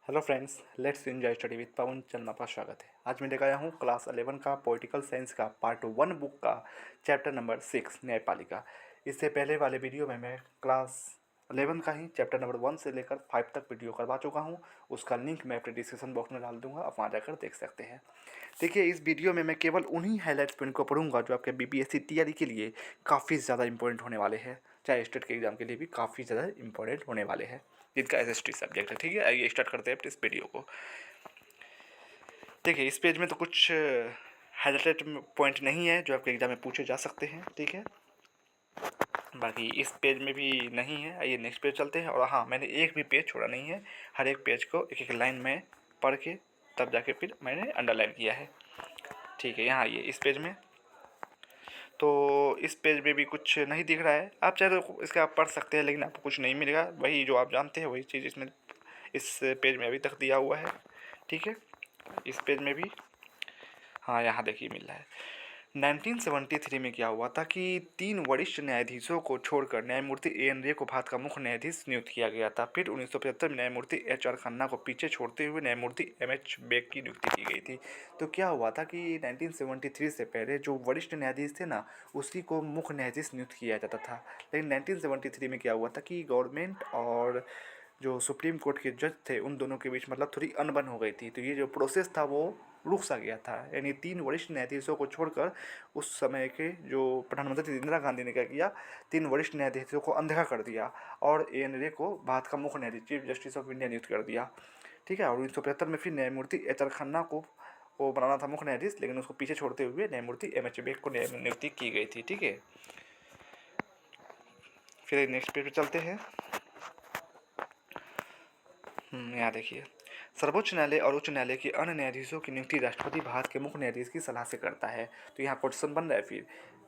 Hello friends, let's enjoy study with Pawan चंद्रमा का स्वागत है। आज मैं लेकर आया हूँ क्लास 11 का पॉलिटिकल साइंस का पार्ट 1 बुक का चैप्टर नंबर 6 न्यायपालिका। इससे पहले वाले वीडियो में मैं क्लास 11 का ही चैप्टर नंबर 1 से लेकर 5 तक वीडियो करवा चुका हूँ। उसका लिंक मैं अपने डिस्क्रिप्शन बॉक्स में डाल दूंगा, आप वहाँ जाकर देख सकते हैं। देखिए, इस वीडियो में मैं केवल उन्हीं हाईलाइट पॉइंट को पढ़ूंगा जो आपके बीपीएससी तैयारी के लिए काफ़ी ज़्यादा इंपॉर्टेंट होने वाले हैं, चाहे स्टेट के एग्जाम के लिए भी काफ़ी ज़्यादा इंपॉर्टेंट होने वाले हैं, जिनका एसएसटी सब्जेक्ट है। ठीक है, आइए स्टार्ट करते हैं इस वीडियो को। देखिए, इस पेज में तो कुछ हाईलाइटेड पॉइंट नहीं है जो आपके एग्जाम में पूछे जा सकते हैं। ठीक है, बाकी इस पेज में भी नहीं है। आइए नेक्स्ट पेज चलते हैं। और हाँ, मैंने एक भी पेज छोड़ा नहीं है, हर एक पेज को एक एक लाइन में पढ़ के तब जाके फिर मैंने अंडरलाइन किया है। ठीक है, यहाँ आइए इस पेज में। तो इस पेज में भी कुछ नहीं दिख रहा है। आप चाहे तो इसका आप पढ़ सकते हैं, लेकिन आपको कुछ नहीं मिलेगा। वही जो आप जानते हैं वही चीज़ इसमें इस पेज में अभी तक दिया हुआ है। ठीक है, इस पेज में भी हाँ, यहाँ देखिए मिल रहा है। 1973 में क्या हुआ था कि 3 वरिष्ठ न्यायाधीशों को छोड़कर न्यायमूर्ति एन रे को भारत का मुख्य न्यायाधीश नियुक्त किया गया था। फिर 1975 में न्यायमूर्ति एच आर खन्ना को पीछे छोड़ते हुए न्यायमूर्ति एम एच बेग की नियुक्ति की गई थी। तो क्या हुआ था कि 1973 से पहले जो वरिष्ठ न्यायाधीश थे ना, उसी को मुख्य न्यायाधीश नियुक्त किया जाता था। लेकिन 1973 में क्या हुआ था कि गवर्नमेंट और जो सुप्रीम कोर्ट के जज थे उन दोनों के बीच मतलब थोड़ी अनबन हो गई थी। तो ये जो प्रोसेस था वो रुक सा गया था। यानी 3 वरिष्ठ न्यायाधीशों को छोड़कर उस समय के जो प्रधानमंत्री थी इंदिरा गांधी ने क्या किया, 3 वरिष्ठ न्यायाधीशों को अनदेखा कर दिया और एन रे को भारत का मुख्य न्यायाधीश चीफ जस्टिस ऑफ इंडिया नियुक्त कर दिया। ठीक है, और 1975 में फिर न्यायमूर्ति एच आर खन्ना को वो बनाना था मुख्य न्यायाधीश, लेकिन उसको पीछे छोड़ते हुए न्यायमूर्ति एम एच बेग को नियुक्ति की गई थी। ठीक है, फिर नेक्स्ट पेज पे चलते हैं। यहाँ देखिए, सर्वोच्च न्यायालय और उच्च न्यायालय के अन्य न्यायाधीशों की नियुक्ति राष्ट्रपति भारत के मुख्य न्यायाधीश की सलाह से करता है। तो यहाँ क्वेश्चन बन रहा है, फिर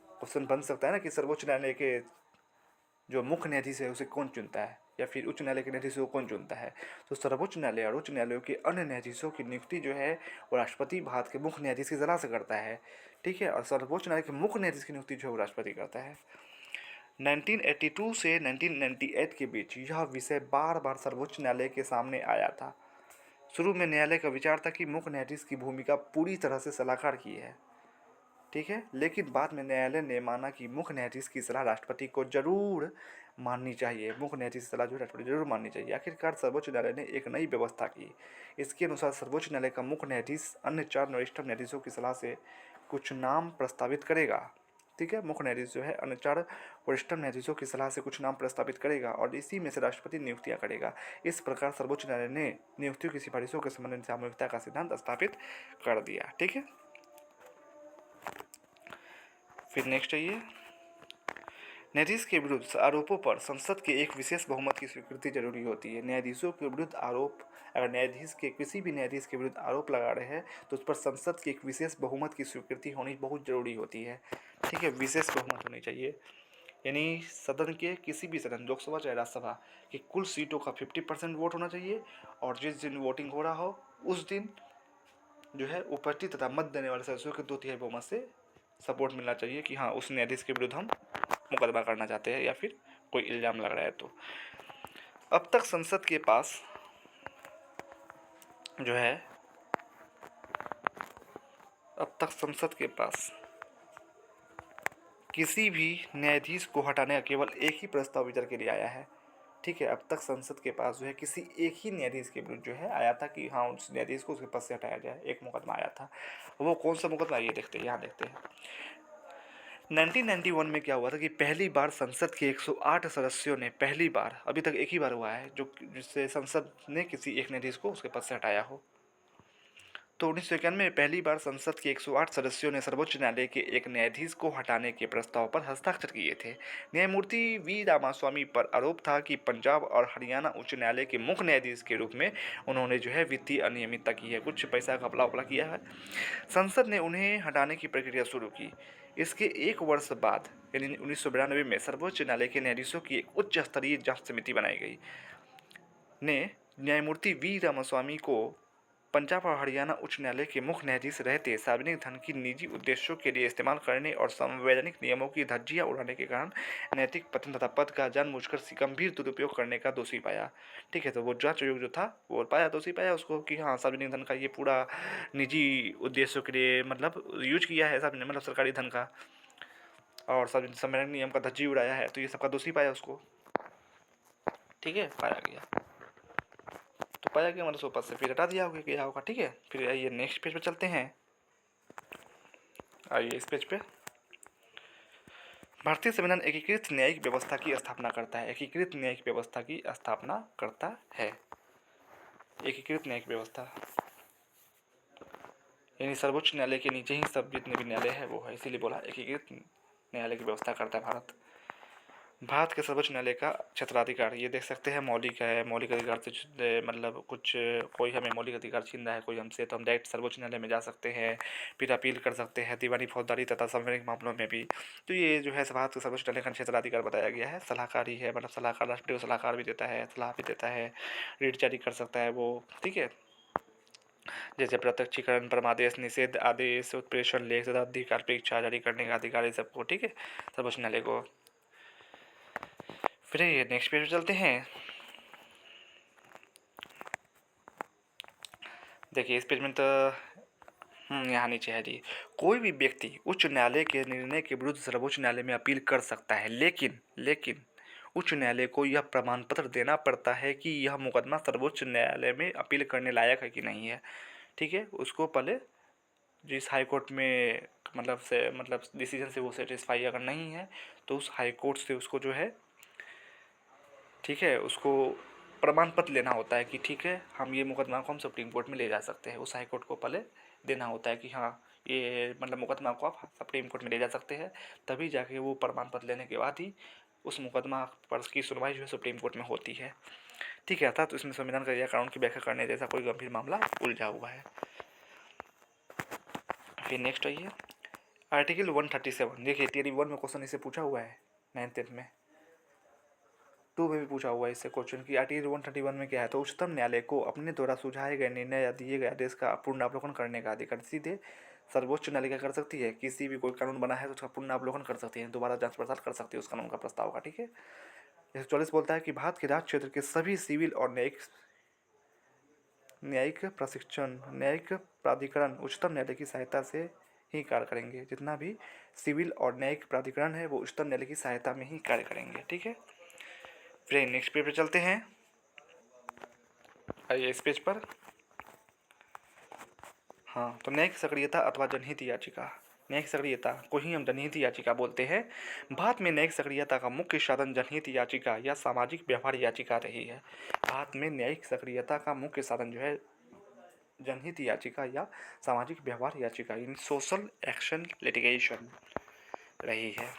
क्वेश्चन बन सकता है ना कि सर्वोच्च न्यायालय के जो मुख्य न्यायाधीश है उसे कौन चुनता है, या फिर उच्च न्यायालय के न्यायाधीशों को कौन चुनता है। तो सर्वोच्च न्यायालय और उच्च न्यायालयों के अन्य न्यायाधीशों की नियुक्ति जो है वो राष्ट्रपति भारत के मुख्य न्यायाधीश की सलाह से करता है। ठीक है, और सर्वोच्च न्यायालय के मुख्य न्यायाधीश की नियुक्ति जो है वो राष्ट्रपति करता है। 1982 से 1998 के बीच यह विषय बार बार सर्वोच्च न्यायालय के सामने आया था। शुरू में न्यायालय का विचार था कि मुख्य न्यायाधीश की भूमिका पूरी तरह से सलाहकार की है। ठीक है, लेकिन बाद में न्यायालय ने माना कि मुख्य न्यायाधीश की सलाह राष्ट्रपति को जरूर माननी चाहिए। मुख्य न्यायाधीश की सलाह जो राष्ट्रपति जरूर माननी चाहिए। आखिरकार सर्वोच्च न्यायालय ने एक नई व्यवस्था की। इसके अनुसार सर्वोच्च न्यायालय का मुख्य न्यायाधीश अन्य 4 वरिष्ठ न्यायाधीशों की सलाह से कुछ नाम प्रस्तावित करेगा। ठीक है, मुख्य न्यायाधीश जो है अन्य 4 वरिष्ठ न्यायाधीशों की सलाह से कुछ नाम प्रस्तावित करेगा और इसी में से राष्ट्रपति नियुक्तियां करेगा। इस प्रकार सर्वोच्च न्यायालय ने नियुक्तियों की सिफारिशों के संबंध में सामूहिकता का सिद्धांत स्थापित कर दिया। ठीक है, फिर नेक्स्ट है ये, न्यायाधीश के विरुद्ध आरोपों पर संसद के एक विशेष बहुमत की स्वीकृति जरूरी होती है। न्यायाधीशों के विरुद्ध आरोप, अगर न्यायाधीश के किसी भी न्यायाधीश के विरुद्ध आरोप लगा रहे हैं तो उस पर संसद की एक विशेष बहुमत की स्वीकृति होनी बहुत जरूरी होती है। ठीक है, विशेष बहुमत होनी चाहिए। यानी सदन के किसी भी सदन, लोकसभा चाहे राज्यसभा, की कुल सीटों का 50% वोट होना चाहिए और जिस दिन वोटिंग हो रहा हो उस दिन जो है उपस्थित तथा मत देने वाले सदस्यों के 2/3 बहुमत से सपोर्ट मिलना चाहिए कि हाँ, उस न्यायाधीश के विरुद्ध हम मुकदमा करना चाहते हैं या फिर कोई इल्ज़ाम लग रहा है। तो अब तक संसद के पास जो है अब तक संसद के पास किसी भी न्यायाधीश को हटाने का केवल एक ही प्रस्ताव विचार के लिए आया है। ठीक है, अब तक संसद के पास जो है किसी एक ही न्यायाधीश के विरुद्ध जो है आया था कि हाँ, उस न्यायाधीश को उसके पद से हटाया जाए। एक मुकदमा आया था, वो कौन सा मुकदमा ये देखते हैं, यहाँ देखते हैं। 1991 में क्या हुआ था कि पहली बार संसद के 108 सदस्यों ने, पहली बार, अभी तक एक ही बार हुआ है जो जिससे संसद ने किसी एक न्यायाधीश को उसके पद से हटाया हो। तो 1991 में पहली बार संसद के 108 सदस्यों ने सर्वोच्च न्यायालय के एक न्यायाधीश को हटाने के प्रस्ताव पर हस्ताक्षर किए थे। न्यायमूर्ति वी रामास्वामी पर आरोप था कि पंजाब और हरियाणा उच्च न्यायालय के मुख्य न्यायाधीश के रूप में उन्होंने जो है वित्तीय अनियमितता की है, कुछ पैसा घपला उपला किया है। संसद ने उन्हें हटाने की प्रक्रिया शुरू की। इसके एक वर्ष बाद यानी 1992 में सर्वोच्च न्यायालय के न्यायाधीशों की एक उच्च स्तरीय जांच समिति बनाई गई ने न्यायमूर्ति वी रामास्वामी को पंजाब और हरियाणा उच्च न्यायालय के मुख्य न्यायाधीश रहते सार्वजनिक धन की निजी उद्देश्यों के लिए इस्तेमाल करने और संवैधानिक नियमों की धज्जियां उड़ाने के कारण नैतिक पतन तथा पद का जानबूझकर गंभीर दुरुपयोग करने का दोषी पाया। ठीक है, तो वो जांच आयोग जो था वो पाया, दोषी पाया उसको कि हाँ सार्वजनिक धन का ये पूरा निजी उद्देश्यों के लिए मतलब यूज किया है, सार्वजनिक मतलब सरकारी धन का, और संवैधानिक नियम का धज्जी उड़ाया है, तो ये सबका दोषी पाया उसको। ठीक है, पाया गया, तो पाया गया मतलब उसको पद से फिर हटा दिया गया होगा। ठीक है, फिर आइए नेक्स्ट पेज पे चलते हैं। आइए इस पेज पे भारतीय संविधान एकीकृत न्यायिक व्यवस्था की स्थापना करता है। एकीकृत न्यायिक व्यवस्था की स्थापना करता है। एकीकृत न्यायिक व्यवस्था यानी सर्वोच्च न्यायालय के नीचे ही सब जितने भी न्यायालय है वो है, इसीलिए बोला एकीकृत न्यायालय की व्यवस्था करता है भारत। भारत के सर्वोच्च न्यायालय का क्षेत्राधिकार ये देख सकते हैं मौलिक है। मौलिक अधिकार से मतलब कुछ कोई हमें मौलिक अधिकार छीन रहा है कोई हमसे, तो हम डायरेक्ट सर्वोच्च न्यायालय में जा सकते हैं, फिर अपील कर सकते हैं दीवानी फौजदारी तथा संवैधानिक मामलों में भी। तो ये जो है भारत के सर्वोच्च न्यायालय का क्षेत्राधिकार बताया गया है। सलाहकारी है, मतलब सलाहकार राष्ट्रीय सलाहकार भी देता है, सलाह भी देता है, रीट जारी कर सकता है वो। ठीक है, जैसे प्रत्यक्षीकरण, परमादेश, निषेध आदेश, उत्प्रेषण, लेख तथा अधिकार परीक्षा जारी करने का अधिकार, ये सबको ठीक है सर्वोच्च न्यायालय को। फिर ये नेक्स्ट पेज पे चलते हैं। देखिए इस पेज में तो यहाँ नीचे है जी, कोई भी व्यक्ति उच्च न्यायालय के निर्णय के विरुद्ध सर्वोच्च न्यायालय में अपील कर सकता है, लेकिन उच्च न्यायालय को यह प्रमाण पत्र देना पड़ता है कि यह मुकदमा सर्वोच्च न्यायालय में अपील करने लायक है कि नहीं है। ठीक है, उसको पहले जिस हाई कोर्ट में मतलब डिसीजन से वो सेटिस्फाई अगर नहीं है तो उस हाई कोर्ट से उसको जो है ठीक है उसको प्रमाण पत्र लेना होता है कि ठीक है हम ये मुकदमा को हम सुप्रीम कोर्ट में ले जा सकते हैं। उस हाई कोर्ट को पहले देना होता है कि हाँ ये मतलब मुकदमा को आप सुप्रीम कोर्ट में ले जा सकते हैं, तभी जाके वो प्रमाण पत्र लेने के बाद ही उस मुकदमा पर की सुनवाई जो है सुप्रीम कोर्ट में होती है। ठीक है, अर्थात तो इसमें संविधान का या कानून की व्याख्या करने जैसा कोई गंभीर मामला उलझा हुआ है। फिर नेक्स्ट आइए आर्टिकल 137। देखिए टियर 1 में क्वेश्चन इसे पूछा हुआ है, 9th में 2 में भी पूछा हुआ है इससे क्वेश्चन कि आर्टिकल 131 में क्या है। तो उच्चतम न्यायालय को अपने द्वारा सुझाए गए निर्णय या दिए गए आदेश का पुनरावलोकन करने का अधिकार सीधे सर्वोच्च न्यायालय क्या कर सकती है, किसी भी कोई कानून बना है तो उसका पुनरावलोकन कर सकती है, दोबारा जांच पड़ताल कर सकती है उस कानून का प्रस्ताव का। ठीक है, जैसे 44 बोलता है कि भारत के राज क्षेत्र के सभी सिविल और न्यायिक प्राधिकरण उच्चतम न्यायालय की सहायता से ही कार्य करेंगे। जितना भी सिविल और न्यायिक प्राधिकरण है वो उच्चतम न्यायालय की सहायता में ही कार्य करेंगे। ठीक है, फिर नेक्स्ट पेज पे चलते हैं। आइए इस पेज पर हाँ, तो न्यायिक सक्रियता अथवा जनहित याचिका, न्यायिक सक्रियता को ही हम जनहित याचिका बोलते हैं। भारत में न्यायिक सक्रियता का मुख्य साधन जनहित याचिका या सामाजिक व्यवहार याचिका रही है। भारत में न्यायिक सक्रियता का मुख्य साधन जो है जनहित याचिका या सामाजिक व्यवहार याचिका यानी सोशल एक्शन लिटिगेशन रही है।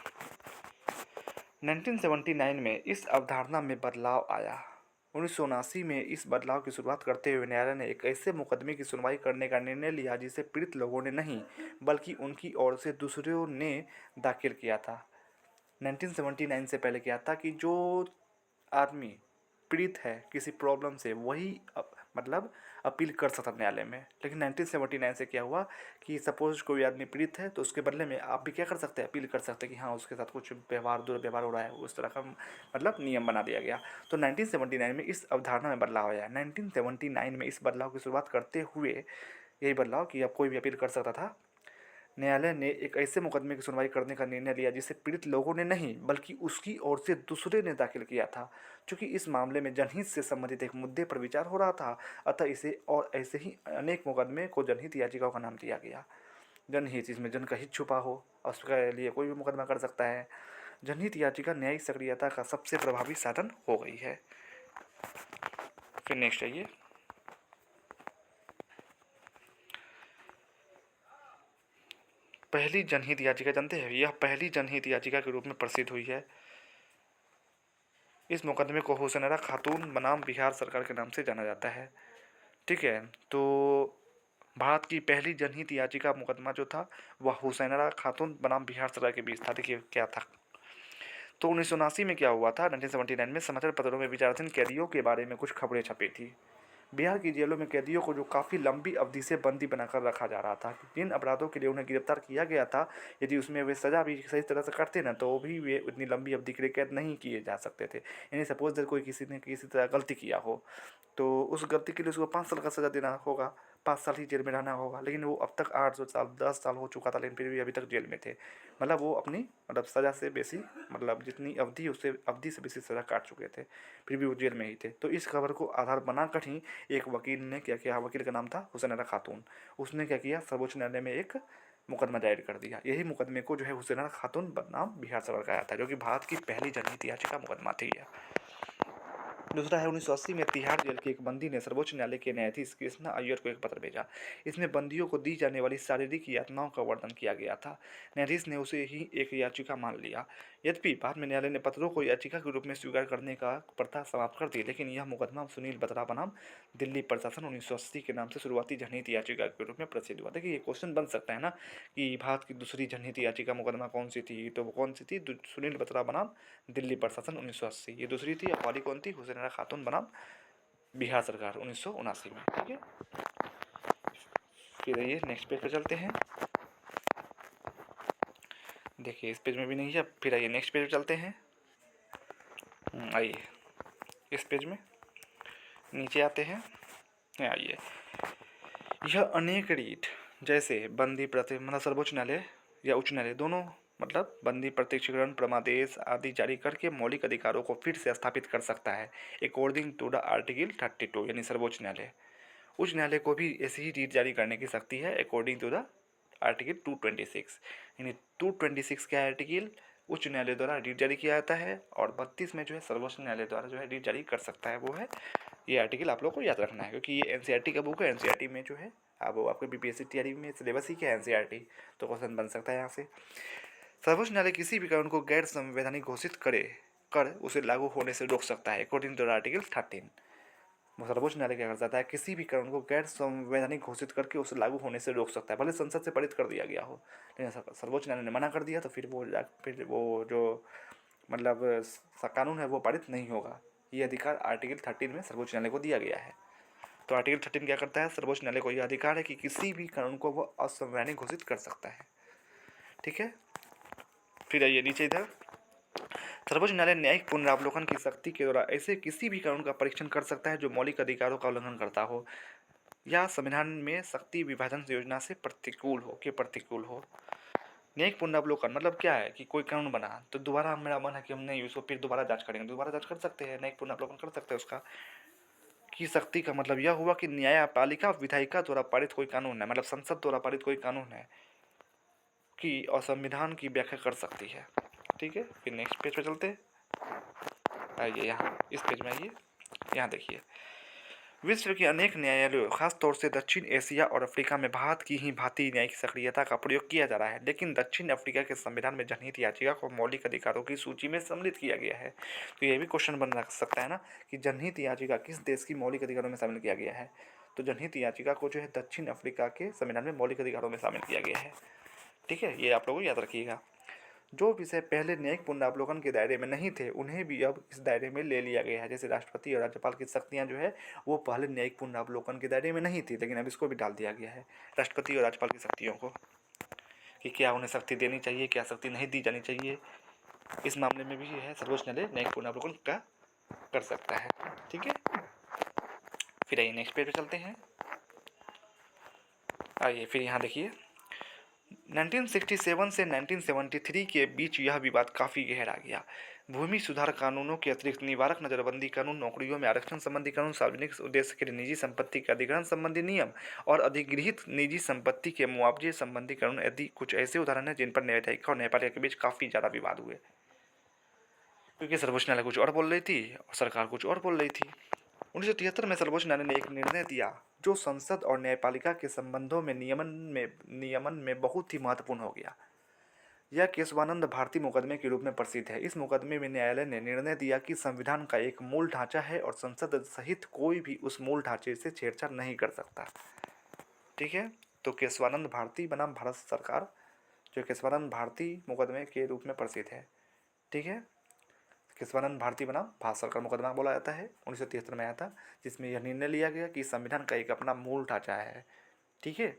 1979 में इस अवधारणा में बदलाव आया। 1979 में इस बदलाव की शुरुआत करते हुए न्यायालय ने एक ऐसे मुकदमे की सुनवाई करने का निर्णय लिया जिसे पीड़ित लोगों ने नहीं बल्कि उनकी ओर से दूसरों ने दाखिल किया था। 1979 से पहले क्या था कि जो आदमी पीड़ित है किसी प्रॉब्लम से वही मतलब अपील कर सकता न्यायालय में, लेकिन 1979 से क्या हुआ कि सपोज कोई आदमी पीड़ित है तो उसके बदले में आप भी क्या कर सकते हैं, अपील कर सकते हैं कि हाँ उसके साथ कुछ दुर्व्यवहार हो रहा है, उस तरह का मतलब नियम बना दिया गया। तो 1979 में इस अवधारणा में बदलाव आया। 1979 में इस बदलाव की शुरुआत करते हुए यही बदलाव कि अब कोई भी अपील कर सकता था। न्यायालय ने एक ऐसे मुकदमे की सुनवाई करने का निर्णय लिया जिसे पीड़ित लोगों ने नहीं बल्कि उसकी ओर से दूसरे ने दाखिल किया था। चूँकि इस मामले में जनहित से संबंधित एक मुद्दे पर विचार हो रहा था, अतः इसे और ऐसे ही अनेक मुकदमे को जनहित याचिकाओं का नाम दिया गया। जनहित, इसमें जन का हित छुपा हो और उसके लिए कोई भी मुकदमा कर सकता है। जनहित याचिका न्यायिक सक्रियता का सबसे प्रभावी साधन हो गई है। फिर नेक्स्ट आइए पहली जनहित याचिका जानते हैं, यह पहली जनहित याचिका के रूप में प्रसिद्ध हुई है। इस मुकदमे को हुसैनरा खातून बनाम बिहार सरकार के नाम से जाना जाता है। ठीक है, तो भारत की पहली जनहित याचिका मुकदमा जो था वह हुसैनरा खातून बनाम बिहार सरकार के बीच था। देखिए क्या था, तो 1979 में क्या हुआ था, 1979 में समाचार पत्रों में विचाराधीन कैदियों के बारे में कुछ खबरें छपी थी। बिहार की जेलों में कैदियों को जो काफ़ी लंबी अवधि से बंदी बनाकर रखा जा रहा था, जिन अपराधों के लिए उन्हें गिरफ्तार किया गया था, यदि उसमें वे सज़ा भी सही तरह से करते ना, तो भी वे उतनी लंबी अवधि के लिए कैद नहीं किए जा सकते थे। यानी सपोज दैट कोई किसी ने किसी तरह गलती किया हो, तो उस गलती के लिए उसको 5 साल का सज़ा देना होगा, 5 साल ही जेल में रहना होगा। लेकिन वो अब तक 8 साल 10 साल हो चुका था, लेकिन फिर भी अभी तक जेल में थे। मतलब वो अपनी सज़ा से बेसी, मतलब जितनी अवधि, उससे अवधि से बेसी सज़ा काट चुके थे, फिर भी वो जेल में ही थे। तो इस खबर को आधार बनाकर ही एक वकील ने क्या किया, वकील का नाम था हुसैन आरा खातून, उसने क्या किया, सर्वोच्च न्यायालय में एक मुकदमा दायर कर दिया। यही मुकदमे को जो है हुसैन आरा खातून बनाम बिहार सरकार का आया था, जो कि भारत की पहली जनहित याचिका मुकदमा थी यह। दूसरा है 1980 में तिहाड़ जेल के एक बंदी ने सर्वोच्च न्यायालय के न्यायाधीश कृष्णा अय्यर को एक पत्र भेजा। इसमें बंदियों को दी जाने वाली शारीरिक यातनाओं का वर्णन किया गया था। न्यायाधीश ने उसे ही एक याचिका मान लिया। यद्यपि बाद में न्यायालय ने पत्रों को याचिका के रूप में स्वीकार करने का प्रथा समाप्त कर दी, लेकिन यह मुकदमा सुनील बत्रा बनाम दिल्ली प्रशासन 1980 के नाम से शुरुआती जनहित याचिका के रूप में प्रसिद्ध हुआ। देखिए, ये क्वेश्चन बन सकता है ना कि भारत की दूसरी जनहित याचिका मुकदमा कौन सी थी, तो वो कौन सी थी, सुनील बत्रा बनाम दिल्ली प्रशासन 1980, ये दूसरी थी। और पहली कौन थी, हुसैन आरा खातून बनाम बिहार सरकार 1979 में। ठीक है, फिर आइए नेक्स्ट पेज पे चलते हैं। देखिए, इस पेज में भी नहीं है, फिर आइए नेक्स्ट पेज पे चलते हैं। आइए इस पेज में नीचे आते हैं। आइए, यह अनेक रीट जैसे बंदी प्रति मतलब सर्वोच्च न्यायालय या उच्च न्यायालय दोनों मतलब बंदी प्रत्यक्षीकरण प्रमादेश आदि जारी करके मौलिक अधिकारों को फिर से स्थापित कर सकता है, अकॉर्डिंग टू द आर्टिकल 32। यानी सर्वोच्च न्यायालय, उच्च न्यायालय को भी ऐसी ही रीट जारी करने की शक्ति है, अकॉर्डिंग टू द आर्टिकल 226। यानी 226 का आर्टिकल उच्च न्यायालय द्वारा रीट जारी किया जाता है, और 32 में जो है सर्वोच्च न्यायालय द्वारा जो है रीट जारी कर सकता है, वो है ये आर्टिकल। आप लोग को याद रखना है, क्योंकि ये एनसीईआरटी का बुक है। एनसीईआरटी में जो है अब वो आपके बीपीएससी तैयारी में सिलेबस ही क्या है, एनसीईआरटी, तो क्वेश्चन बन सकता है यहाँ से। सर्वोच्च न्यायालय किसी भी कानून को गैर संवैधानिक घोषित कर उसे लागू होने से रोक सकता है, अकॉर्डिंग टू आर्टिकल 13। सर्वोच्च न्यायालय क्या कर सकता है, किसी भी कानून को गैर संवैधानिक घोषित करके उसे लागू होने से रोक सकता है, भले संसद से पारित कर दिया गया हो, लेकिन सर्वोच्च न्यायालय ने मना कर दिया तो फिर वो जो मतलब कानून है वो पारित नहीं होगा। ये अधिकार आर्टिकल 13 में सर्वोच्च न्यायालय को दिया गया है। तो आर्टिकल 13 क्या करता है, सर्वोच्च न्यायालय को यह अधिकार है कि किसी भी कानून को वह असंवैधानिक घोषित कर सकता है। ठीक है, फिर आइए नीचे इधर। सर्वोच्च न्यायालय न्यायिक पुनरावलोकन की शक्ति के द्वारा ऐसे किसी भी कानून का परीक्षण कर सकता है जो मौलिक अधिकारों का उल्लंघन करता हो या संविधान में शक्ति विभाजन योजना से प्रतिकूल हो। न्यायिक पुनरावलोकन मतलब क्या है कि कोई कानून बना तो दोबारा मेरा मन है कि हम नहीं उसको फिर दोबारा जांच करेंगे, दोबारा जांच कर सकते हैं, न्यायिक पुनरावलोकन कर सकते हैं उसका। की शक्ति का मतलब यह हुआ कि न्यायपालिका विधायिका द्वारा पारित कोई कानून है, मतलब संसद द्वारा पारित कोई कानून है कि और संविधान की व्याख्या कर सकती है। ठीक है, फिर नेक्स्ट पेज पे चलते हैं। आइए यहाँ इस पेज में आइए, यहाँ देखिए। विश्व के अनेक न्यायालयों खासतौर से दक्षिण एशिया और अफ्रीका में भारत की ही भांति न्यायिक सक्रियता का प्रयोग किया जा रहा है, लेकिन दक्षिण अफ्रीका के संविधान में जनहित याचिका को मौलिक अधिकारों की सूची में सम्मिलित किया गया है। तो ये भी क्वेश्चन बन सकता है ना कि जनहित याचिका किस देश की मौलिक अधिकारों में शामिल किया गया है, तो जनहित याचिका को जो है दक्षिण अफ्रीका के संविधान में मौलिक अधिकारों में शामिल किया गया है। ठीक है, ये आप लोगों को याद रखिएगा। जो विषय पहले न्यायिक पुनरावलोकन के दायरे में नहीं थे उन्हें भी अब इस दायरे में ले लिया गया है। जैसे राष्ट्रपति और राज्यपाल की शक्तियां जो है वो पहले न्यायिक पुनरावलोकन के दायरे में नहीं थी, लेकिन अब इसको भी डाल दिया गया है, राष्ट्रपति और राज्यपाल की शक्तियों को, कि क्या उन्हें शक्ति देनी चाहिए, क्या शक्ति नहीं दी जानी चाहिए। इस मामले में भी है सर्वोच्च न्यायालय न्यायिक पुनरावलोकन का कर सकता है। ठीक है, फिर आइए नेक्स्ट पेज पे चलते हैं। आइए फिर यहाँ देखिए, 1967 से 1973 के बीच यह विवाद काफ़ी गहरा गया। भूमि सुधार कानूनों के अतिरिक्त निवारक नजरबंदी कानून, नौकरियों में आरक्षण संबंधी कानून, सार्वजनिक उद्देश्य के लिए निजी संपत्ति के अधिग्रहण संबंधी नियम और अधिगृहित निजी संपत्ति के मुआवजे संबंधी कानून आदि कुछ ऐसे उदाहरण हैं जिन पर न्यायिक और न्यायपालिका के बीच काफ़ी ज़्यादा विवाद हुए, क्योंकि सर्वोच्च न्यायालय कुछ और बोल रही थी और सरकार कुछ और बोल रही थी। 1973 में सर्वोच्च न्यायालय ने एक निर्णय दिया जो संसद और न्यायपालिका के संबंधों में नियमन में बहुत ही महत्वपूर्ण हो गया। यह केशवानंद भारती मुकदमे के रूप में प्रसिद्ध है। इस मुकदमे में न्यायालय ने निर्णय दिया कि संविधान का एक मूल ढांचा है और संसद सहित कोई भी उस मूल ढांचे से छेड़छाड़ नहीं कर सकता। ठीक है, तो केशवानंद भारती बनाम भारत सरकार जो केशवानंद भारती मुकदमे के रूप में प्रसिद्ध है। ठीक है, केशवानंद भारती बनाम भारत सरकार मुकदमा बोला जाता है, 1973 में आया था, जिसमें यह निर्णय लिया गया कि संविधान का एक अपना मूल ढांचा है, ठीक है,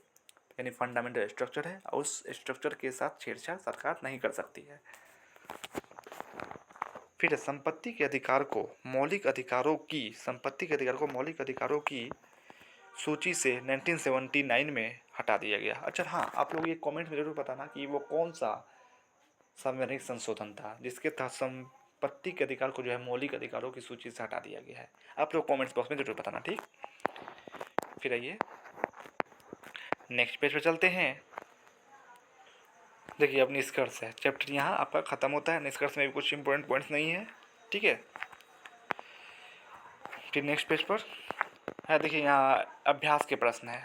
यानी फंडामेंटल स्ट्रक्चर है, और उस स्ट्रक्चर के साथ छेड़छाड़ सरकार नहीं कर सकती है। फिर संपत्ति के अधिकार को मौलिक अधिकारों की सूची से 1979 में हटा दिया गया। अच्छा हाँ, आप लोग ये कमेंट में ज़रूर बताना कि वो कौन सा संवैधानिक संशोधन था जिसके तहत संपत्ति के अधिकार को जो है मौलिक अधिकारों की सूची से हटा दिया गया है। आप लोग कमेंट्स बॉक्स में ज़रूर बताना, ठीक। फिर आइए नेक्स्ट पेज पे चलते हैं। देखिए अब निष्कर्ष है, चैप्टर यहाँ आपका ख़त्म होता है। निष्कर्ष में भी कुछ इंपॉर्टेंट पॉइंट्स नहीं है, ठीक है। फिर नेक्स्ट पेज पर है, देखिए यहाँ अभ्यास के प्रश्न है,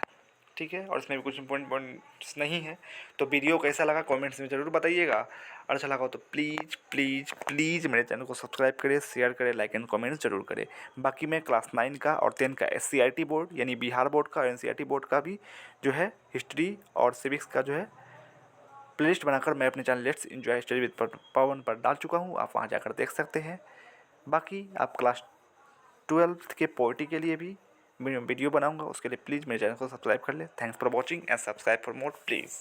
ठीक है, और इसमें भी कुछ इंपॉर्टेंट पॉइंट्स नहीं है। तो वीडियो कैसा लगा कमेंट्स में ज़रूर बताइएगा, और अच्छा लगा तो प्लीज़ प्लीज़ प्लीज़ मेरे चैनल को सब्सक्राइब करें, शेयर करें, लाइक एंड कमेंट्स जरूर करें। बाकी मैं क्लास 9 का और 10 का SCRT बोर्ड यानी बिहार बोर्ड का और NCERT बोर्ड का भी जो है हिस्ट्री और सिविक्स का जो है प्लेलिस्ट बनाकर मैं अपने channel let's enjoy study with Pawan पर डाल चुका हूँ, आप वहाँ जाकर देख सकते हैं। बाकी आप क्लास 12th के पोइट्री के लिए भी वीडियो बनाऊंगा, उसके लिए प्लीज़ मेरे चैनल को सब्सक्राइब कर ले। Thanks for watching and subscribe for more please.